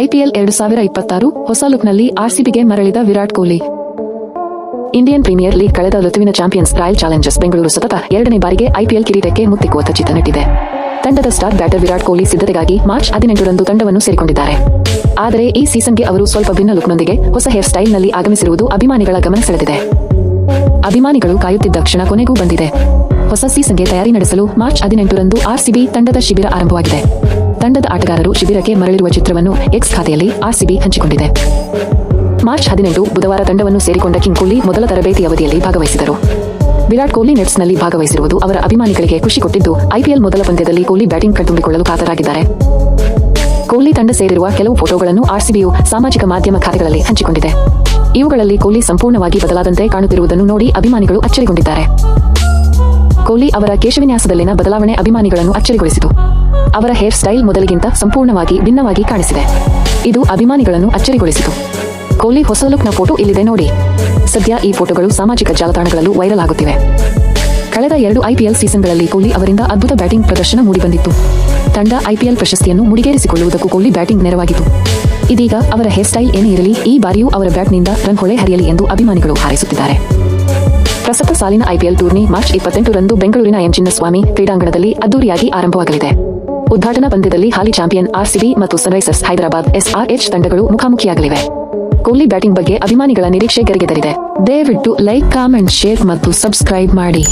IPL 2026 ಹೊಸ ಲುಕ್ನಲ್ಲಿ ಆರ್ಸಿಬಿಗೆ ಮರಳಿದ Virat Kohli. Indian Premier League ಕಳೆದ ಋತುವಿನ ಚಾಂಪಿಯನ್ಸ್ ರಾಯಲ್ ಚಾಲೆಂಜರ್ಸ್ ಬೆಂಗಳೂರು ಸತತ 2ನೇ ಬಾರಿಗೆ ಐಪಿಎಲ್ ಕಿರೀಟಕ್ಕೆ ಮುತ್ತಿಕ್ಕುವ ಖಚಿತ ನೆಟ್ಟಿದೆ. ತಂಡದ ಸ್ಟಾರ್ ಬ್ಯಾಟರ್ ವಿರಾಟ್ ಕೊಹ್ಲಿ ಸಿದ್ಧತೆಗಾಗಿ ಮಾರ್ಚ್ 18ರಂದು ತಂಡವನ್ನು ಸೇರಿಕೊಂಡಿದ್ದಾರೆ. ಆದರೆ ಈ ಸೀಸನ್ಗೆ ಅವರು ಸ್ವಲ್ಪ ಭಿನ್ನ ಲುಕ್ನೊಂದಿಗೆ ಹೊಸ ಹೇರ್ ಸ್ಟೈಲ್ನಲ್ಲಿ ಆಗಮಿಸಿರುವುದು ಅಭಿಮಾನಿಗಳ ಗಮನ ಸೆಳೆದಿದೆ. ಅಭಿಮಾನಿಗಳು ಕಾಯುತ್ತಿದ್ದ ಕ್ಷಣ ಕೊನೆಗೂ ಬಂದಿದೆ. ಹೊಸ ಸೀಸನ್ಗೆ ತಯಾರಿ ನಡೆಸಲು ಮಾರ್ಚ್ 18ರಂದು ಆರ್ಸಿಬಿ ತಂಡದ ಶಿಬಿರ ಆರಂಭವಾಗಿದೆ. ತಂಡದ ಆಟಗಾರರು ಶಿಬಿರಕ್ಕೆ ಮರಳಿರುವ ಚಿತ್ರವನ್ನು ಎಕ್ಸ್ ಖಾತೆಯಲ್ಲಿ ಆರ್ಸಿಬಿ ಹಂಚಿಕೊಂಡಿದೆ. ಮಾರ್ಚ್ 18 ಬುಧವಾರ ತಂಡವನ್ನು ಸೇರಿಕೊಂಡ ಕಿಂಗ್ ಕೊಹ್ಲಿ ಮೊದಲ ತರಬೇತಿ ಅವಧಿಯಲ್ಲಿ ಭಾಗವಹಿಸಿದರು. ವಿರಾಟ್ ಕೊಹ್ಲಿ ನೆಟ್ಸ್ನಲ್ಲಿ ಭಾಗವಹಿಸಿರುವುದು ಅವರ ಅಭಿಮಾನಿಗಳಿಗೆ ಖುಷಿ ಕೊಟ್ಟಿದ್ದು, ಐಪಿಎಲ್ ಮೊದಲ ಪಂದ್ಯದಲ್ಲಿ ಕೊಹ್ಲಿ ಬ್ಯಾಟಿಂಗ್ ಕಣ್ತುಂಬಿಕೊಳ್ಳಲು ಕಾತರಾಗಿದ್ದಾರೆ. ಕೊಹ್ಲಿ ತಂಡ ಸೇರಿರುವ ಕೆಲವು ಫೋಟೋಗಳನ್ನು ಆರ್ಸಿಬಿಯು ಸಾಮಾಜಿಕ ಮಾಧ್ಯಮ ಖಾತೆಗಳಲ್ಲಿ ಹಂಚಿಕೊಂಡಿದೆ. ಇವುಗಳಲ್ಲಿ ಕೊಹ್ಲಿ ಸಂಪೂರ್ಣವಾಗಿ ಬದಲಾದಂತೆ ಕಾಣುತ್ತಿರುವುದನ್ನು ನೋಡಿ ಅಭಿಮಾನಿಗಳು ಅಚ್ಚರಿಗೊಂಡಿದ್ದಾರೆ. ಕೊಹ್ಲಿ ಅವರ ಕೇಶವಿನ್ಯಾಸದಲ್ಲಿನ ಬದಲಾವಣೆ ಅಭಿಮಾನಿಗಳನ್ನು ಅಚ್ಚರಿಗೊಳಿಸಿತು. ಅವರ ಹೇರ್ ಸ್ಟೈಲ್ ಮೊದಲಿಗಿಂತ ಸಂಪೂರ್ಣವಾಗಿ ಭಿನ್ನವಾಗಿ ಕಾಣಿಸಿದೆ. ಇದು ಅಭಿಮಾನಿಗಳನ್ನು ಅಚ್ಚರಿಗೊಳಿಸಿತು. ಕೊಹ್ಲಿ ಹೊಸ ಲುಕ್ನ ಫೋಟೋ ಇಲ್ಲಿದೆ ನೋಡಿ. ಸದ್ಯ ಈ ಫೋಟೋಗಳು ಸಾಮಾಜಿಕ ಜಾಲತಾಣಗಳಲ್ಲೂ ವೈರಲ್ ಆಗುತ್ತಿವೆ. ಕಳೆದ 2 ಐಪಿಎಲ್ ಸೀಸನ್ಗಳಲ್ಲಿ ಕೊಹ್ಲಿ ಅವರಿಂದ ಅದ್ಭುತ ಬ್ಯಾಟಿಂಗ್ ಪ್ರದರ್ಶನ ಮೂಡಿಬಂದಿತ್ತು. ತಂಡ ಐಪಿಎಲ್ ಪ್ರಶಸ್ತಿಯನ್ನು ಮುಡಿಗೇರಿಸಿಕೊಳ್ಳುವುದಕ್ಕೂ ಕೊಹ್ಲಿ ಬ್ಯಾಟಿಂಗ್ ನೆರವಾಗಿತ್ತು. ಇದೀಗ ಅವರ ಹೇರ್ ಸ್ಟೈಲ್ ಏನೇ ಇರಲಿ, ಈ ಬಾರಿಯೂ ಅವರ ಬ್ಯಾಟ್ನಿಂದ ರನ್ ಹೊಳೆ ಹರಿಯಲಿ ಎಂದು ಅಭಿಮಾನಿಗಳು ಹಾರೈಸುತ್ತಿದ್ದಾರೆ. ಪ್ರಸಕ್ತ ಸಾಲಿನ ಐಪಿಎಲ್ ಟೂರ್ನಿ ಮಾರ್ಚ್ 28ರಂದು ಬೆಂಗಳೂರಿನ ಎಂ ಚಿನ್ನಸ್ವಾಮಿ ಕ್ರೀಡಾಂಗಣದಲ್ಲಿ ಅದ್ದೂರಿಯಾಗಿ ಆರಂಭವಾಗಲಿದೆ. ಉದ್ಘಾಟನಾ ಪಂದ್ಯದಲ್ಲಿ ಹಾಲಿ ಚಾಂಪಿಯನ್ ಆರ್ಸಿಬಿ ಮತ್ತು ಸನ್ರೈಸರ್ಸ್ ಹೈದರಾಬಾದ್ ಎಸ್ಆರ್ಎಚ್ ತಂಡಗಳು ಮುಖಾಮುಖಿಯಾಗಲಿವೆ. ಕೊಹ್ಲಿ ಬ್ಯಾಟಿಂಗ್ ಬಗ್ಗೆ ಅಭಿಮಾನಿಗಳ ನಿರೀಕ್ಷೆ ಗರಿಗೆದರಿದೆ. ದಯವಿಟ್ಟು ಲೈಕ್, ಕಾಮೆಂಟ್, ಶೇರ್ ಮತ್ತು ಸಬ್ಸ್ಕ್ರೈಬ್ ಮಾಡಿ.